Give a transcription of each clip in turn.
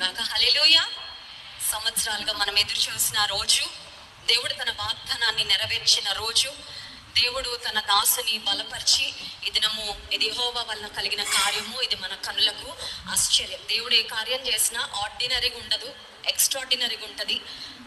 గాక. హల్లెలూయా. సంవత్సరాలుగా మనం ఎదురు చూసిన రోజు, దేవుడు తన వాగ్దానాన్ని నెరవేర్చిన రోజు, దేవుడు తన దాసుని బలపరిచి ఈ దినము ఇది యెహోవా వలన కలిగిన కార్యము, ఇది మన కనులకు ఆశ్చర్యం. దేవుడు ఏ కార్యం చేసినా ఆర్డినరీగా ఉండదు, ఎక్స్ట్రాడినరీగా ఉంటుంది.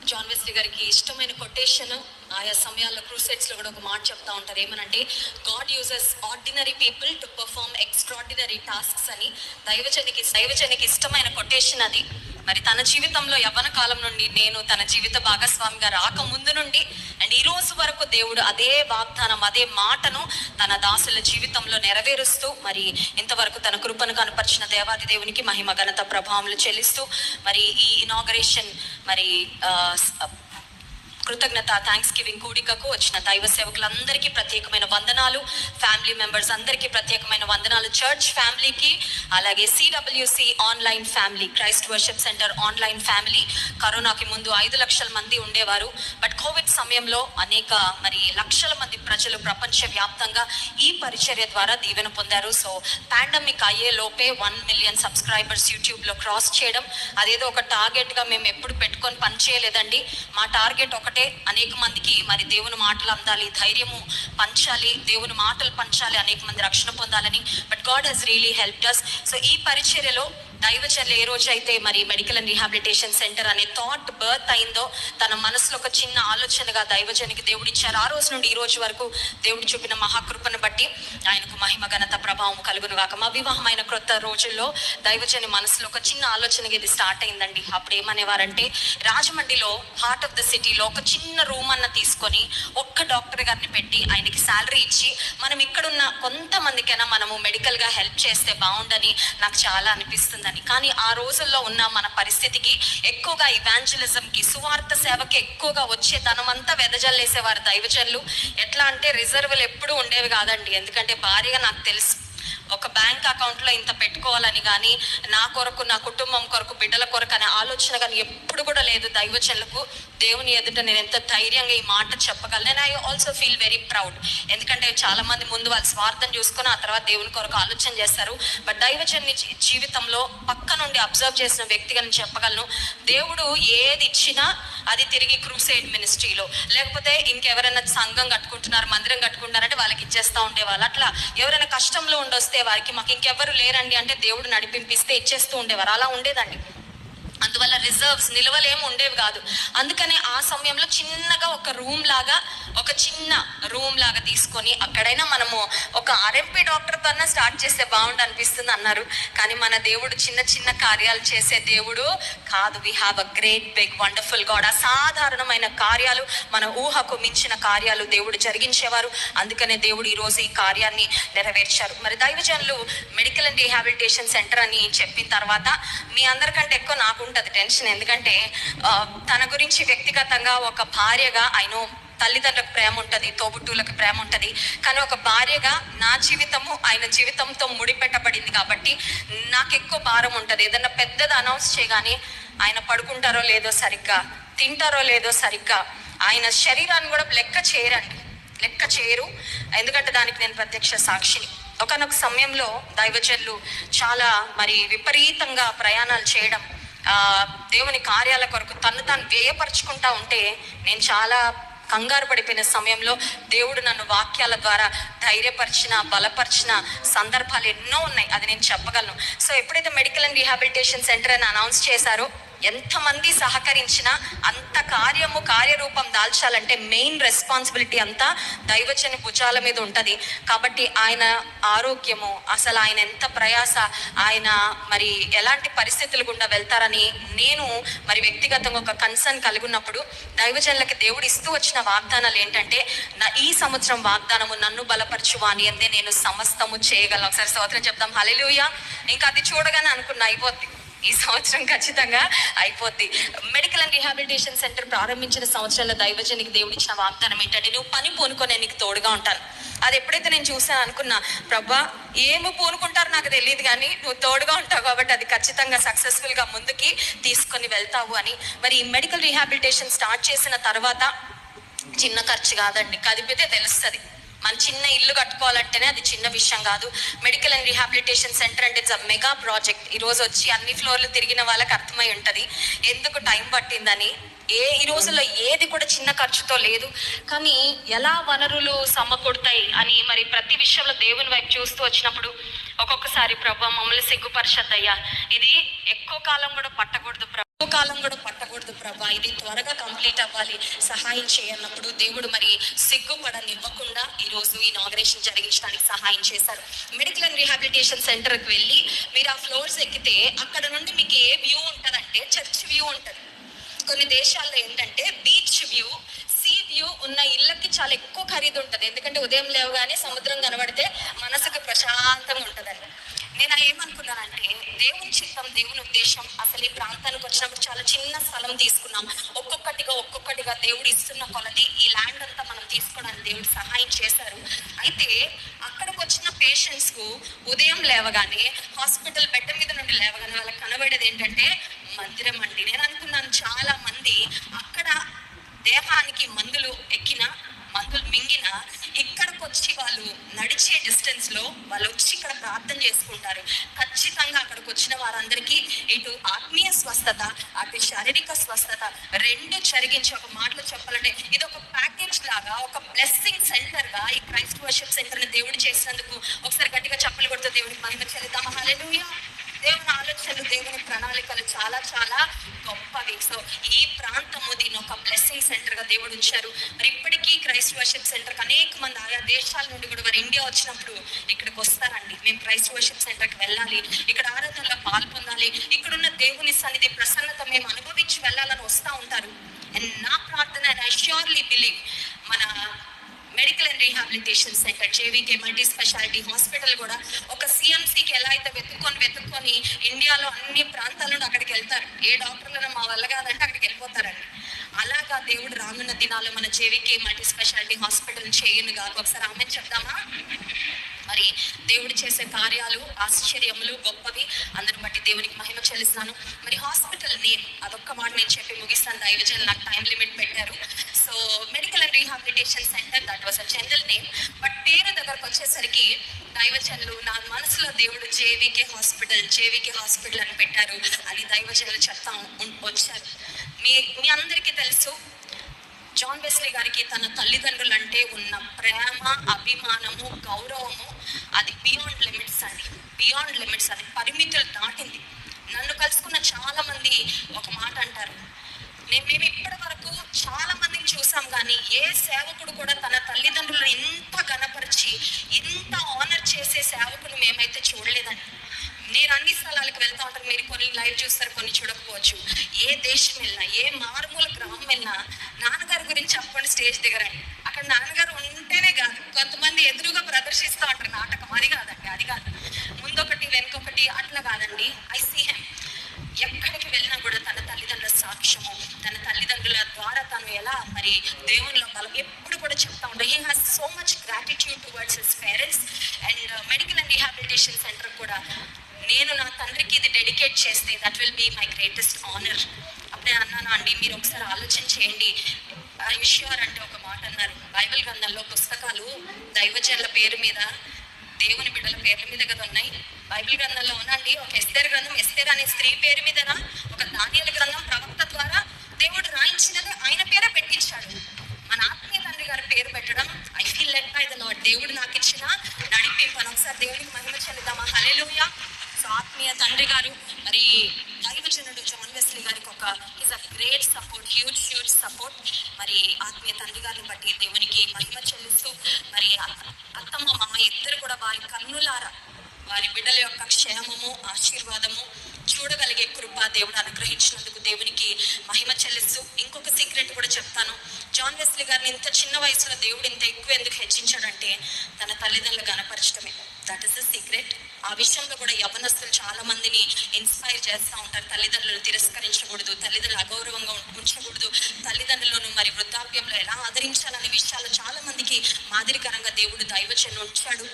జాన్ వెస్లీ గారికి ఇష్టమైన కొటేషన్, ఆయా సమయాల్లో క్రూసైడ్స్ లో కూడా ఒక మాట చెప్తా ఉంటారు. ఏమనంటే, God uses ordinary people to perform extraordinary tasks అని. దైవజనికి ఇష్టమైన కొటేషన్ అది. మరి తన జీవితంలో యవ్వన కాలం నుండి, నేను తన జీవిత భాగస్వామిగా రాకముందు నుండి అండ్ ఈ రోజు వరకు దేవుడు అదే వాగ్దానం, అదే మాటను తన దాసుల జీవితంలో నెరవేరుస్తూ, మరి ఇంతవరకు తన కృపను కనపరిచిన దేవాది దేవునికి మహిమ ఘనత ప్రభావములు చెల్లిస్తూ, మరి ఈ ఇనాగరేషన్ మరి కృతజ్ఞత థ్యాంక్స్ గివింగ్ కూడికకు వచ్చిన దైవ సేవకులందరికీ ప్రత్యేకమైన వందనాలు, ఫ్యామిలీ మెంబర్స్ అందరికీ ప్రత్యేకమైన వందనాలు, చర్చ్ ఫ్యామిలీకి, అలాగే CWC online family, Christ worship centre online family. కరోనాకి ముందు 5 లక్షల మంది ఉండేవారు, బట్ కోవిడ్ సమయంలో అనేక మరి లక్షల మంది ప్రజలు ప్రపంచవ్యాప్తంగా ఈ పరిచర్య ద్వారా దీవెన పొందారు. సో పాండమిక్ అయ్యే లోపే 1 మిలియన్ సబ్స్క్రైబర్స్ యూట్యూబ్లో క్రాస్ చేయడం, అదేదో ఒక టార్గెట్గా మేము ఎప్పుడు పెట్టుకొని పని చేయలేదండి. మా టార్గెట్ ఒకటే, అనేక మందికి మరి దేవుని మాటలు అందాలి, ధైర్యము పంచాలి, దేవుని మాటలు పంచాలి, అనేక మంది రక్షణ పొందాలని. But God has really helped us. So ఈ పరిచర్యలో దైవజనులు ఏ రోజైతే మరి మెడికల్ అండ్ రీహాబిలిటేషన్ సెంటర్ అనే థాట్ బర్త్ అయిందో, తన మనసులో ఒక చిన్న ఆలోచనగా దైవజనికి దేవుడు ఇచ్చారు. ఆ రోజు నుండి ఈ రోజు వరకు దేవుడు చూపిన మహాకృపను బట్టి ఆయనకు మహిమ ఘనత ప్రభావం కలుగును గాక. మా వివాహమైన క్రొత్త రోజుల్లో దైవజని మనసులో ఒక చిన్న ఆలోచనగా ఇది స్టార్ట్ అయిందండి. అప్పుడు ఏమనేవారంటే, రాజమండ్రిలో హార్ట్ ఆఫ్ ద సిటీలో ఒక చిన్న రూమ్ అన్న తీసుకొని ఒక్క డాక్టర్ గారిని పెట్టి ఆయనకి శాలరీ ఇచ్చి, మనం ఇక్కడున్న కొంతమందికైనా మనము మెడికల్గా హెల్ప్ చేస్తే బాగుండని నాకు చాలా అనిపిస్తుంది. కానీ ఆ రోజుల్లో ఉన్న మన పరిస్థితికి ఎక్కువగా ఇవాంజలిజంకి, సువార్త సేవకి ఎక్కువగా వచ్చే ధనమంతా వెదజల్లేసేవారు దైవజనులు. ఎట్లా అంటే రిజర్వులు ఎప్పుడు ఉండేవి కాదండి. ఎందుకంటే భారీగా నాకు తెలుసు, ఒక బ్యాంక్ అకౌంట్లో ఇంత పెట్టుకోవాలని కానీ, నా కొరకు, నా కుటుంబం కొరకు, బిడ్డల కొరకు అనే ఆలోచన కానీ ఎప్పుడు కూడా లేదు దైవజనులకు. దేవుని ఎదుట నేను ఎంత ధైర్యంగా ఈ మాట చెప్పగలను. And I also feel very proud. ఎందుకంటే చాలా మంది ముందు వాళ్ళ స్వార్థం చూసుకొని ఆ తర్వాత దేవుని కొరకు ఆలోచన చేస్తారు. బట్ దైవజన్ని జీవితంలో పక్క నుండి అబ్జర్వ్ చేసిన వ్యక్తిగా నేను చెప్పగలను, దేవుడు ఏది ఇచ్చినా అది తిరిగి క్రూసైడ్ మినిస్ట్రీలో, లేకపోతే ఇంకెవరైనా సంఘం కట్టుకుంటున్నారు, మందిరం కట్టుకుంటున్నారంటే వాళ్ళకి ఇచ్చేస్తూ ఉండేవాళ్ళు. అట్లా ఎవరైనా కష్టంలో ఉండొస్తే వారికి, మాకు ఇంకెవ్వరు లేరండి అంటే దేవుడు నడిపింపిస్తే ఇచ్చేస్తూ ఉండేవారు. అలా ఉండేదండి. అందువల్ల రిజర్వ్స్, నిల్వలు ఏమి ఉండేవి కాదు. అందుకనే ఆ సమయంలో చిన్నగా ఒక చిన్న రూమ్ లాగా తీసుకొని అక్కడైనా మనము ఒక ఆర్ఎంపీ డాక్టర్తో అన్నా స్టార్ట్ చేస్తే బాగుండు అనిపిస్తుంది అన్నారు. కానీ మన దేవుడు చిన్న చిన్న కార్యాలు చేసే దేవుడు కాదు. We have a great big wonderful God. అసాధారణమైన కార్యాలు, మన ఊహకు మించిన కార్యాలు దేవుడు జరిగించేవారు. అందుకనే దేవుడు ఈరోజు ఈ కార్యాన్ని నెరవేర్చారు. మరి దైవజనులు మెడికల్ అండ్ రీహాబిలిటేషన్ సెంటర్ అని చెప్పిన తర్వాత మీ అందరికంటే ఎక్కువ నాకు ఉంటుంది టెన్షన్. ఎందుకంటే తన గురించి వ్యక్తిగతంగా ఒక భార్యగా ఆయన తల్లిదండ్రులకు ప్రేమ ఉంటుంది, తోబుట్టువులకు ప్రేమ ఉంటుంది. కానీ ఒక భార్యగా నా జీవితము ఆయన జీవితంతో ముడిపెట్టబడింది కాబట్టి నాకు ఎక్కువ భారం ఉంటుంది. ఏదన్నా పెద్దది అనౌన్స్ చేయగానే ఆయన పడుకుంటారో లేదో సరిగ్గా, తింటారో లేదో సరిగ్గా, ఆయన శరీరాన్ని కూడా లెక్క చేయరు. ఎందుకంటే దానికి నేను ప్రత్యక్ష సాక్షిని. ఒకనొక సమయంలో దైవజనులు చాలా మరి విపరీతంగా ప్రయాణాలు చేయడం, దేవుని కార్యాల కొరకు తాను వ్యయపరుచుకుంటా ఉంటే నేను చాలా కంగారు పడిపోయిన సమయంలో దేవుడు నన్ను వాక్యాల ద్వారా ధైర్యపరిచిన, బలపరిచిన సందర్భాలు ఎన్నో ఉన్నాయి. అది నేను చెప్పగలను. సో ఎప్పుడైతే మెడికల్ అండ్ రీహాబిలిటేషన్ సెంటర్ అని అనౌన్స్ చేశారో, ఎంతమంది సహకరించినా అంత కార్యరూపం దాల్చాలంటే మెయిన్ రెస్పాన్సిబిలిటీ అంతా దైవజని భుజాల మీద ఉంటుంది. కాబట్టి ఆయన ఆరోగ్యము, అసలు ఆయన ఎంత ప్రయాస, ఆయన మరి ఎలాంటి పరిస్థితులు గుండా వెళ్తారని నేను మరి వ్యక్తిగతంగా ఒక కన్సర్న్ కలిగి ఉన్నప్పుడు, దైవజనులకి దేవుడు ఇస్తూ వచ్చిన వాగ్దానాలు ఏంటంటే, ఈ సంవత్సరం వాగ్దానము, నన్ను బలపరచువా అని అందే నేను సమస్తము చేయగలను. ఒకసారి స్తోత్రం చెప్తాం. హల్లెలూయా. ఇంకా అది చూడగానే అనుకున్నా అయిపోద్ది, ఈ సంవత్సరం ఖచ్చితంగా అయిపోద్ది. మెడికల్ అండ్ రీహాబిలిటేషన్ సెంటర్ ప్రారంభించిన సంవత్సరాల దైవజనికి దేవుడు ఇచ్చిన వాగ్దానం ఏంటంటే, నువ్వు పని పూనుకొని నీకు తోడుగా ఉంటాను. అది ఎప్పుడైతే నేను చూసాను అనుకున్నా, ప్రభా ఏమో పూనుకుంటారు నాకు తెలియదు, కానీ నువ్వు తోడుగా ఉంటావు కాబట్టి అది ఖచ్చితంగా సక్సెస్ఫుల్గా ముందుకి తీసుకొని వెళ్తావు అని. మరి ఈ మెడికల్ రీహాబిలిటేషన్ స్టార్ట్ చేసిన తర్వాత చిన్న ఖర్చు కాదండి, కదిపితే తెలుస్తుంది. మన చిన్న ఇల్లు కట్టుకోవాలంటేనే అది చిన్న విషయం కాదు. మెడికల్ అండ్ రీహాబిలిటేషన్ సెంటర్ అంటే ఇట్స్ అ మెగా ప్రాజెక్ట్. ఈరోజు వచ్చి అన్ని ఫ్లోర్లు తిరిగిన వాళ్ళకి అర్థమై ఉంటుంది ఎందుకు టైం పట్టిందని. ఈ రోజుల్లో ఏది కూడా చిన్న ఖర్చుతో లేదు. కానీ ఎలా వనరులు సమకూడతాయి అని మరి ప్రతి విషయంలో దేవుని వైపు చూస్తూ వచ్చినప్పుడు ఒక్కొక్కసారి ప్రభా మమ్మల్ని సిగ్గుపరచద్దయ్యా, ఇది ఎక్కువ కాలం కూడా పట్టకూడదు ప్రభా, ఇది త్వరగా కంప్లీట్ అవ్వాలి, సహాయం చేయన్నప్పుడు దేవుడు మరి సిగ్గుపడనివ్వకుండా ఈరోజు ఇనాగరేషన్ జరిగించడానికి సహాయం చేశారు. మెడికల్ అండ్ రీహాబిలిటేషన్ సెంటర్కి వెళ్ళి మీరు ఆ ఫ్లోర్స్ ఎక్కితే అక్కడ నుండి మీకు ఏ వ్యూ ఉంటుందంటే చర్చ్ వ్యూ ఉంటుంది. కొన్ని దేశాల్లో ఏంటంటే బీచ్ వ్యూ, సీ వ్యూ ఉన్న ఇళ్ళకి చాలా ఎక్కువ ఖరీదు ఉంటుంది. ఎందుకంటే ఉదయం లేవగానే సముద్రం కనబడితే మనసుకు ప్రశాంతంగా ఉంటుందండి. నేను ఏమనుకున్నానంటే దేవుని చిత్తం, దేవుని ఉద్దేశం, అసలు ఈ ప్రాంతానికి వచ్చినప్పుడు చాలా చిన్న స్థలం తీసుకున్నాం. ఒక్కొక్కటిగా దేవుడు ఇస్తున్న కొలది ఈ ల్యాండ్ అంతా మనం తీసుకోవడానికి దేవుడు సహాయం చేశారు. అయితే అక్కడికి వచ్చిన పేషెంట్స్ కు ఉదయం లేవగానే హాస్పిటల్ బెడ్ మీద నుండి లేవగానే వాళ్ళకి కనబడేది ఏంటంటే మందిరం అండి. నేను అనుకున్నాను చాలా మంది అక్కడ దేహానికి మందులు మింగిన ఇక్కడికి వచ్చి వాళ్ళు నడిచే డిస్టెన్స్ లో వాళ్ళు వచ్చి ఇక్కడ ప్రార్థన చేసుకుంటారు. ఖచ్చితంగా అక్కడికి వచ్చిన వారందరికీ ఇటు ఆత్మీయ స్వస్థత, అటు శారీరక స్వస్థత రెండు జరిగించి, ఒక మాటలో చెప్పాలంటే ఇది ఒక ప్యాకేజ్ లాగా, ఒక బ్లెస్సింగ్ సెంటర్ గా ఈ క్రైస్ట్ వర్షిప్ సెంటర్ ని దేవుడు చేసినందుకు ఒకసారి గట్టిగా చప్పలు కొడుతూ దేవుడికి మహిమ చెల్లిద్దాం. హల్లెలూయా. దేవుని ఆలోచనలు, దేవుని ప్రణాళికలు చాలా చాలా గొప్పవి. సో ఈ ప్రాంతము దీన్ని ఒక బ్లెస్సింగ్ సెంటర్ గా దేవుడు ఉంచారు. మరి ఇప్పటికీ క్రైస్ట్ వర్షిప్ సెంటర్ కి అనేక మంది ఆయా దేశాల నుండి కూడా వారు ఇండియా వచ్చినప్పుడు ఇక్కడికి వస్తారండి. మేము క్రైస్ట్ వర్షిప్ సెంటర్ కి వెళ్ళాలి, ఇక్కడ ఆరాధనలో పాల్పొందాలి, ఇక్కడున్న దేవుని సన్నిధి ప్రసన్నత మేము అనుభవించి వెళ్ళాలని వస్తూ ఉంటారు. అండ్ నా ప్రార్థన, అండ్ ఐ ష్యూర్లీ బిలీవ్ మన medical and rehabilitation centre, JVK multi speciality hospital కూడా ఒక సిఎంసికి ఎలా అయితే వెతుక్కొని ఇండియాలో అన్ని ప్రాంతాల నుండి అక్కడికి వెళ్తారు. ఏ డాక్టర్లను మా వల్ల కాదంటే అక్కడికి వెళ్ళిపోతారండి. అలాగా దేవుడు రానున్న దినాల్లో మన జేవీకే మల్టీ స్పెషాలిటీ హాస్పిటల్ చేయనుగా. ఒకసారి ఆమె చెప్దామా? మరి దేవుడు చేసే కార్యాలు ఆశ్చర్యములు గొప్పవి. అందరిని బట్టి దేవునికి మహిమ చెల్లిస్తాను. మరి హాస్పిటల్ నేమ్ అదొక్క మాట నేను చెప్పి ముగిస్తాను. దైవజనులు నాకు టైం లిమిట్ పెట్టారు. So medical and rehabilitation centre, that was a general name. But పేరు దగ్గరకు వచ్చేసరికి దైవజనులు నా మనసులో దేవుడు జేవీకే హాస్పిటల్ అని పెట్టారు అని దైవజనులు చెప్తా వచ్చారు. మీ అందరికీ తెలుసు జాన్ వెస్లీ గారికి తన తల్లిదండ్రులు అంటే ఉన్న ప్రేమ, అభిమానము, గౌరవము అది బియాండ్ లిమిట్స్ అండి. బియాండ్ లిమిట్స్, అది పరిమితులు దాటింది. నన్ను కలుసుకున్న చాలా మంది ఒక మాట అంటారు, మేము ఇప్పటి వరకు చాలా మందిని చూసాం కానీ ఏ సేవకుడు కూడా తన తల్లిదండ్రులను ఇంత గణపరిచి ఇంత ఆనర్ చేసే సేవకుని మేమైతే చూడలేదండి. నేను అన్ని స్థలాలకు వెళ్తా ఉంటాను. మీరు కొన్ని లైవ్ చూస్తారు, కొన్ని చూడకపోవచ్చు. ఏ దేశం వెళ్ళినా, ఏ మారుమూల గ్రామం వెళ్ళినా నాన్నగారి గురించి చెప్పండి స్టేజ్ దిగరండి. అక్కడ నాన్నగారు ఉంటేనే కాదు, కొంతమంది ఎదురుగా ప్రదర్శిస్తూ ఉంటారు నాటకం. అది కాదు, ముందొకటి వెనుకొకటి అట్లా కాదండి. I see him. ఎక్కడికి వెళ్ళినా కూడా తన తల్లిదండ్రుల సాక్ష్యము, తన తల్లిదండ్రుల ద్వారా తను ఎలా మరి దేవునిలో బలం ఎప్పుడు కూడా చెప్తా ఉంటాడు. He has so much gratitude towards his parents. And medical and rehabilitation centre కూడా నేను నా తండ్రికి ఇది డెడికేట్ చేస్తే that will be my greatest honour. అప్పుడే అన్నాను అండి, మీరు ఒకసారి ఆలోచన చేయండి. ఐష్యూర్ అంటే ఒక మాట అన్నారు, బైబిల్ గ్రంథంలో పుస్తకాలు దైవజనుల పేరు మీద, దేవుని బిడ్డల పేర్ల మీద కదా ఉన్నాయి. బైబిల్ గ్రంథంలో ఉందండి ఒక ఎస్తేరు గ్రంథం, ఎస్తేరు అనే స్త్రీ పేరు మీదనా, ఒక దానియేలు గ్రంథం ప్రవక్త ద్వారా దేవుడు రాయించినది ఆయన పేరే పెట్టించాడు. మన ఆత్మీయ తండ్రి గారి పేరు పెట్టడం I feel led by the lord. దేవుడు నాకు ఇచ్చిన నడిపింపను. ఒకసారి దేవునికి మహిమ చెల్లిద్దామా? హల్లెలూయా. సో ఆత్మీయ తండ్రి గారు మరి దైవజనుడు జాన్ వెస్లీ గారికి ఒక is a great support, huge support. మరి ఆత్మీయ తండ్రి గారిని బట్టి దేవునికి మహిమ చెల్లిస్తూ మరి అత్తమ్మ మామ ఇద్దరు కూడా వారి కన్నులారా వారి బిడ్డల యొక్క క్షేమము, ఆశీర్వాదము చూడగలిగే కృప దేవుడు అనుగ్రహించినందుకు దేవునికి మహిమ చెల్లిస్తూ ఇంకొక సీక్రెట్ కూడా చెప్తాను. జాన్ వెస్లీ గారిని ఇంత చిన్న వయసులో దేవుడు ఇంత ఎక్కువ ఎందుకు హెచ్చించాడంటే తన తల్లిదండ్రులు గణపరచడమే. That is the secret. ఆ విషయంలో కూడా యవనస్తులు చాలా మందిని ఇన్స్పైర్ చేస్తూ ఉంటారు. తల్లిదండ్రులు తిరస్కరించకూడదు, తల్లిదండ్రులు అగౌరవంగా ఉంచకూడదు, తల్లిదండ్రులను మరి వృద్ధాప్యంలో ఎలా ఆదరించాలనే విషయాలు చాలా మందికి మాదిరికరంగా దేవుడు దైవజనుడు ఉంచాడు.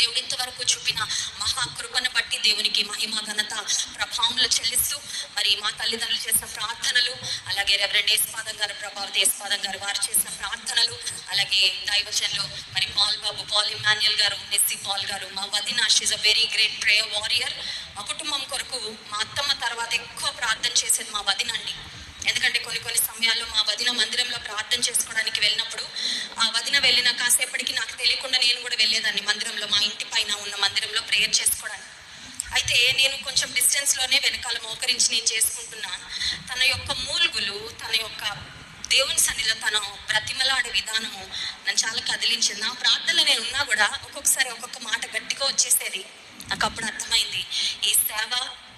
దేవుడు ఇంతవరకు చూపిన మహాకృపను బట్టి దేవునికి మహిమ ఘనత ప్రభావములు చెల్లిస్తూ మరి మా తల్లిదండ్రులు చేసిన ప్రార్థనలు, అలాగే రెవరెండ్ యేసుపాదం గారు, ప్రభావతి యేసుపాదం గారు వారు చేసిన ప్రార్థనలు, అలాగే దైవజనులు మరి పాల్ ఇమాన్యుయల్ గారు, నెస్సీ పాల్ గారు, మా వదిన she's a very great prayer warrior. మా కుటుంబం కొరకు మా అత్తమ్మ తర్వాత ఎక్కువ ప్రార్థన చేసేది మా వదిన అండి. ఎందుకంటే కొన్ని సమయాల్లో మా వదిన మందిరంలో ప్రార్థన చేసుకోవడానికి వెళ్ళినప్పుడు ఆ వదిన వెళ్ళిన కాసేపటికి నాకు తెలియకుండా నేను కూడా వెళ్ళేదాన్ని మందిరంలో, మా ఇంటి పైన ఉన్న మందిరంలో ప్రేయర్ చేసుకోవడానికి. అయితే నేను కొంచెం డిస్టెన్స్లోనే వెనకాల మోకరించి నేను చేసుకుంటున్నాను. తన యొక్క మూల్గులు, తన యొక్క దేవుని సన్నిధిలో తన బ్రతిమలాడే విధానము నన్ను చాలా కదిలించింది. నా ప్రార్థనలో నేను ఉన్నా కూడా ఒక్కొక్కసారి ఒక్కొక్క మాట గట్టిగా వచ్చేసేది. నాకు అప్పుడు అర్థమైంది, ఈ సేవ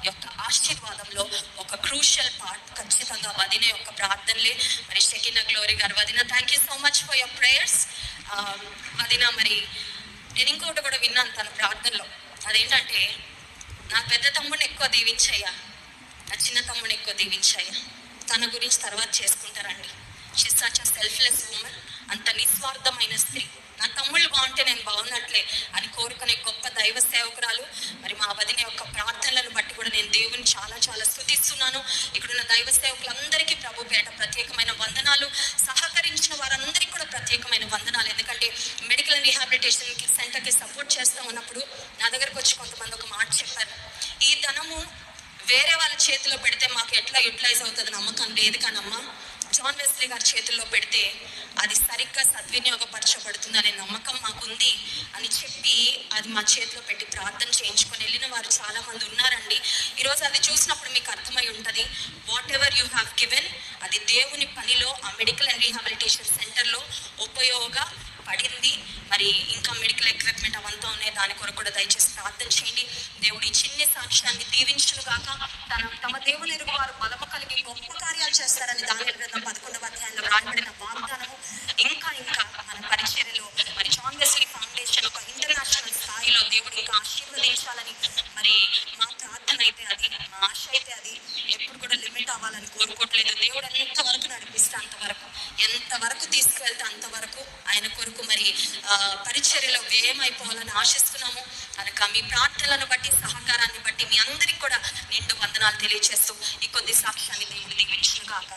యొక్క ఆశీర్వాదంలో ఒక క్రూషియల్ పార్ట్ ఖచ్చితంగా వదిన యొక్క ప్రార్థనలే. మరి షకీనా గ్లోరీ గారు, వదిన thank you so much for your prayers. వదిన మరి నేను ఇంకొకటి కూడా విన్నాను తన ప్రార్థనలో. అదేంటంటే, నా పెద్ద తమ్ముడిని ఎక్కువ దీవించయ్యా, నా చిన్న తమ్ముడిని ఎక్కువ దీవించయ్యా, తన గురించి తర్వాత చేసుకుంటారండి. She such a selfless women, అంత నిస్వార్థమైన స్త్రీ. నా తమ్ముళ్ళు బాగుంటే నేను బాగున్నట్లే అని కోరుకునే గొప్ప దైవ సేవకురాలు. మరి మా వదిన యొక్క ప్రార్థనలను బట్టి కూడా నేను దేవుని చాలా చాలా స్తుతిస్తున్నాను. ఇక్కడున్న దైవ సేవకులందరికీ ప్రభు పేట ప్రత్యేకమైన వందనాలు. సహకరించిన వారందరికీ కూడా ప్రత్యేకమైన వందనాలు. ఎందుకంటే మెడికల్ అండ్ రీహాబిలిటేషన్ సెంటర్కి సపోర్ట్ చేస్తూ ఉన్నప్పుడు నా దగ్గరకు వచ్చి కొంతమంది ఒక మాట చెప్పారు, ఈ ధనము వేరే వాళ్ళ చేతిలో పెడితే మాకు ఎట్లా యూటిలైజ్ అవుతుంది నమ్మకం లేదు కానమ్మా, జాన్ వెస్లీ గారి చేతుల్లో పెడితే అది సరిగ్గా సద్వినియోగపరచబడుతుంది అనే నమ్మకం మాకుంది అని చెప్పి అది మా చేతిలో పెట్టి ప్రార్థన చేయించుకొని వెళ్ళిన వారు చాలా మంది ఉన్నారండి. ఈరోజు అది చూసినప్పుడు మీకు అర్థమై ఉంటుంది, what ever you have given అది దేవుని పనిలో ఆ మెడికల్ అండ్ రీహాబిలిటేషన్ సెంటర్లో ఉపయోగపడింది. మరి ఇంకా మెడికల్ ఎక్విప్మెంట్ అవంతా ఉన్నాయి, దాని కొరకు కూడా దయచేసి ప్రార్థన చేయండి. దేవుడు ఈ చిన్ని సాక్ష్యాన్ని దీవించును గాక. తమ దేవుని ఎరుగు వారు బలము కలిగి గొప్ప కార్యాలు చేస్తారని దానియేలు గ్రంథం 11వ అధ్యాయంలో రాయబడిన వాగ్దానము ఇంకా మన పరిచర్యలో మరి జాన్ వెస్లీ ఫౌండేషన్ ఒక ఇంటర్నేషనల్ స్థాయిలో దేవుడు ఇంకా ఆశీర్వదించాలని మరి మా ప్రార్థన అయితే అది, మా ఆశ అయితే అది ఎప్పుడు కూడా లిమిట్ అవ్వాలని కోరుకోవట్లేదు. దేవుడు ఎంతవరకు నడిపిస్తే అంతవరకు, ఎంతవరకు తీసుకువెళ్తే అంతవరకు ఆయన కొరకు మరి పరిచర్యలో వ్యయమైపోవాలని ఆశిస్తున్నాము. కనుక మీ ప్రార్థనలను బట్టి, సహకారాన్ని బట్టి మీ అందరికి కూడా నిండు వందనాలు తెలియజేస్తూ ఈ కొద్ది సాక్ష్యాన్ని దేవుడు దీవించును గాక.